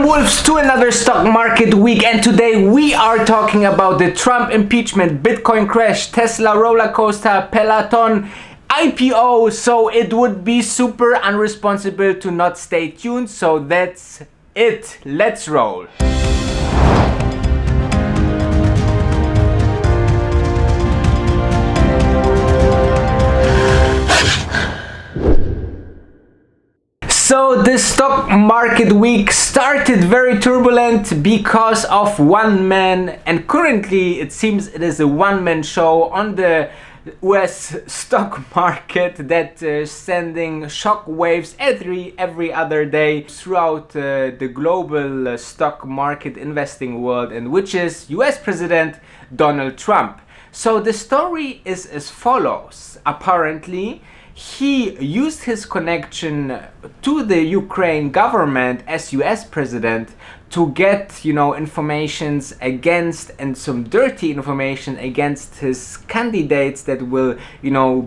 Welcome wolves to another stock market week, and today we are talking about the Trump impeachment, Bitcoin crash, Tesla roller coaster, Peloton IPO. So it would be super unresponsible to not stay tuned. So that's it. Let's roll. So the stock market week started very turbulent because of one man, and currently it seems it is a one-man show on the US stock market that sending shock waves every other day throughout the global stock market investing world, and which is US President Donald Trump. So the story is as follows. Apparently, he used his connection to the Ukraine government as US president to get, informations against, and some dirty information against his candidates that will,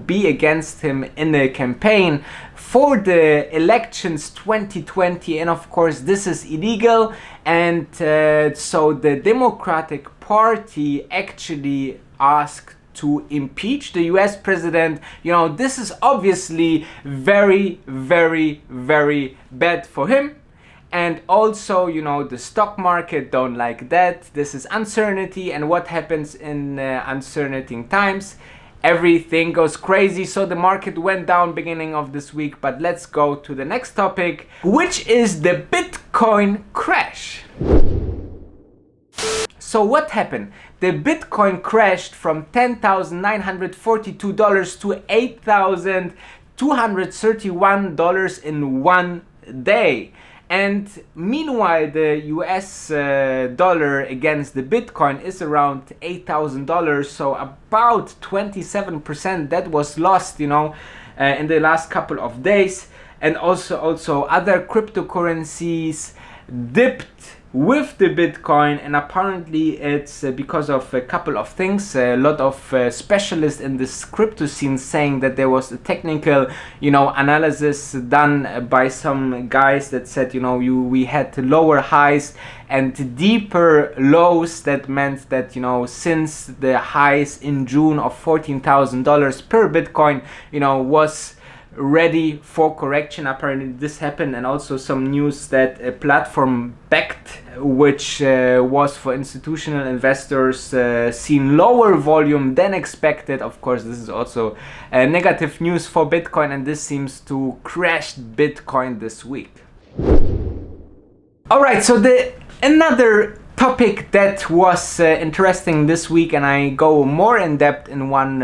be against him in the campaign for the elections 2020. And of course, this is illegal. And so the Democratic Party actually asked to impeach the US president. This is obviously very, very, very bad for him. And also, the stock market don't like that. This is uncertainty, and what happens in uncertain times? Everything goes crazy. So the market went down beginning of this week. But let's go to the next topic, which is the Bitcoin crash. So what happened? The Bitcoin crashed from $10,942 to $8,231 in one day. And meanwhile, the US dollar against the Bitcoin is around $8,000. So about 27% that was lost, in the last couple of days. And also other cryptocurrencies dipped with the Bitcoin, and apparently it's because of a couple of things. A lot of specialists in this crypto scene saying that there was a technical, analysis done by some guys that said, we had lower highs and deeper lows. That meant that, since the highs in June of $14,000 per Bitcoin, was ready for correction. Apparently this happened. And also some news that a platform backed, which was for institutional investors, seen lower volume than expected. Of course, this is also negative news for Bitcoin, and this seems to crash Bitcoin this week. All right, so another topic that was interesting this week, and I go more in depth in one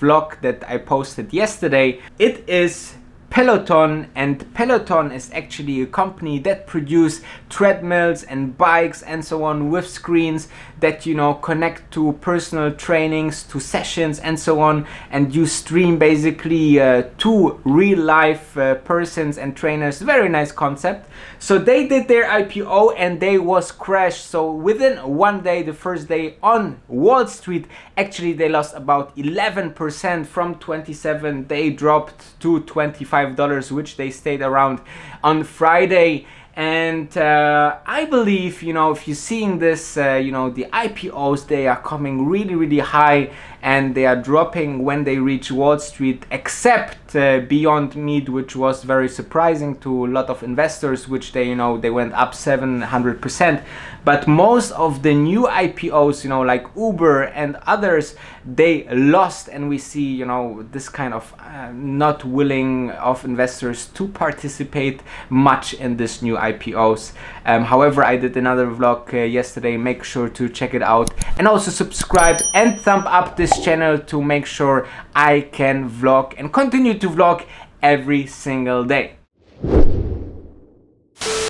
vlog that I posted yesterday. It is Peloton, and Peloton is actually a company that produce treadmills and bikes and so on with screens that connect to personal trainings, to sessions and so on, and you stream basically to real life persons and trainers. Very nice concept. So they did their IPO and they was crashed. So within one day, the first day on Wall Street, actually they lost about 11%. From 27 they dropped to $25, which they stayed around on Friday. And I believe, if you're seeing this, the IPOs, they are coming really, really high, and they are dropping when they reach Wall Street, except Beyond Meat, which was very surprising to a lot of investors, which they went up 700%. But most of the new IPOs, like Uber and others, they lost, and we see, this kind of not willing of investors to participate much in this new IPOs. However, I did another vlog yesterday. Make sure to check it out, and also subscribe and thumb up this channel to make sure I can vlog and continue to vlog every single day.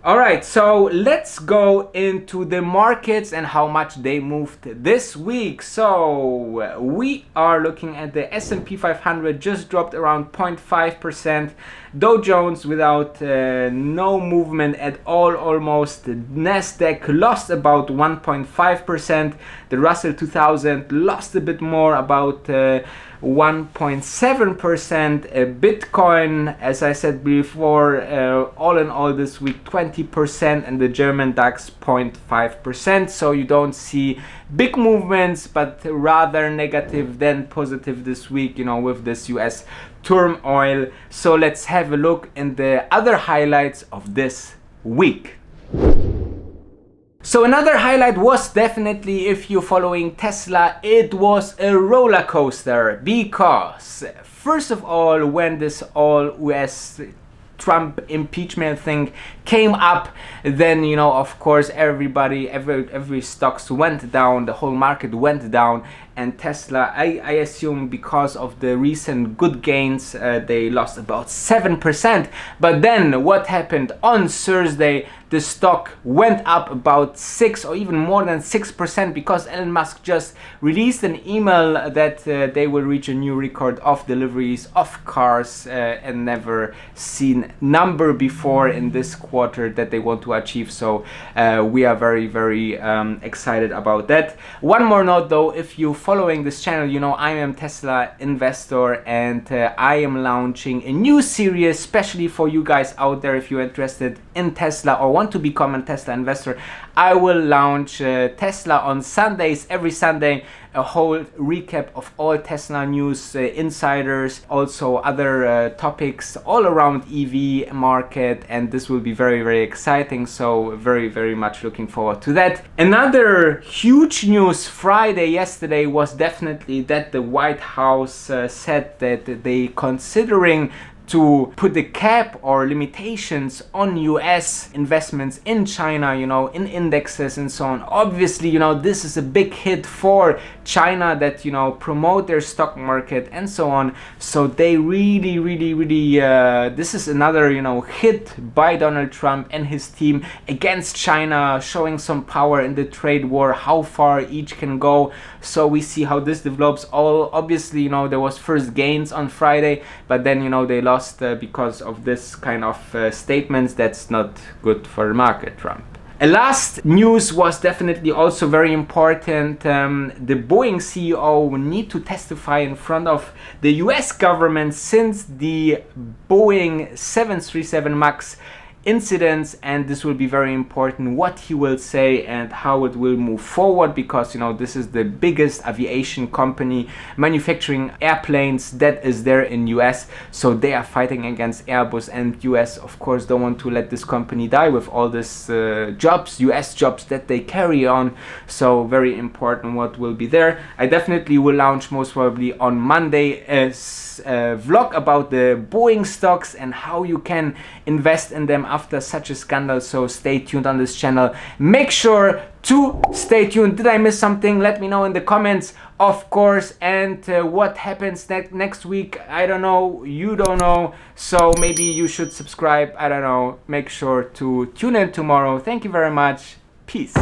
Alright, so let's go into the markets and how much they moved this week. So we are looking at the S&P 500, just dropped around 0.5%. Dow Jones without no movement at all almost. Nasdaq lost about 1.5%. The Russell 2000 lost a bit more, about 1.7%. Bitcoin, as I said before, all in all this week 20%, and the German DAX 0.5%. So you don't see big movements, but rather negative than positive this week, with this US turmoil. So let's have a look in the other highlights of this week. So another highlight was definitely, if you're following Tesla, it was a roller coaster, because first of all, when this all US Trump impeachment thing came up, then of course every stocks went down, the whole market went down, and Tesla, I assume because of the recent good gains, they lost about 7%. But then what happened on Thursday? The stock went up about 6 or even more than 6%, because Elon Musk just released an email that they will reach a new record of deliveries of cars, and never seen number before in this quarter that they want to achieve. So we are very, very excited about that. One more note though, if you're following this channel, I am Tesla investor, and I am launching a new series especially for you guys out there. If you're interested in Tesla or want to become a Tesla investor, I will launch Tesla on Sundays, every Sunday, a whole recap of all Tesla news, insiders, also other topics all around EV market, and this will be very, very exciting. So very, very much looking forward to that. Another huge news yesterday was definitely that the White House said that they considering to put the cap or limitations on US investments in China, in indexes and so on. Obviously, this is a big hit for China that, promote their stock market and so on. So they really, really, really, this is another, hit by Donald Trump and his team against China, showing some power in the trade war, how far each can go. So we see how this develops. Obviously, there was first gains on Friday, but then, they lost because of this kind of statements. That's not good for the market, Trump. Last news was definitely also very important. The Boeing CEO need to testify in front of the US government since the Boeing 737 MAX incidents, and this will be very important what he will say and how it will move forward, because this is the biggest aviation company manufacturing airplanes that is there in US. So they are fighting against Airbus, and US of course don't want to let this company die with all this US jobs that they carry on. So very important what will be there. I definitely will launch most probably on Monday a vlog about the Boeing stocks and how you can invest in them after such a scandal. So stay tuned on this channel. Make sure to stay tuned. Did I miss something? Let me know in the comments, of course. And what happens next week, I don't know, you don't know, so maybe you should subscribe, I don't know. Make sure to tune in tomorrow. Thank you very much. Peace.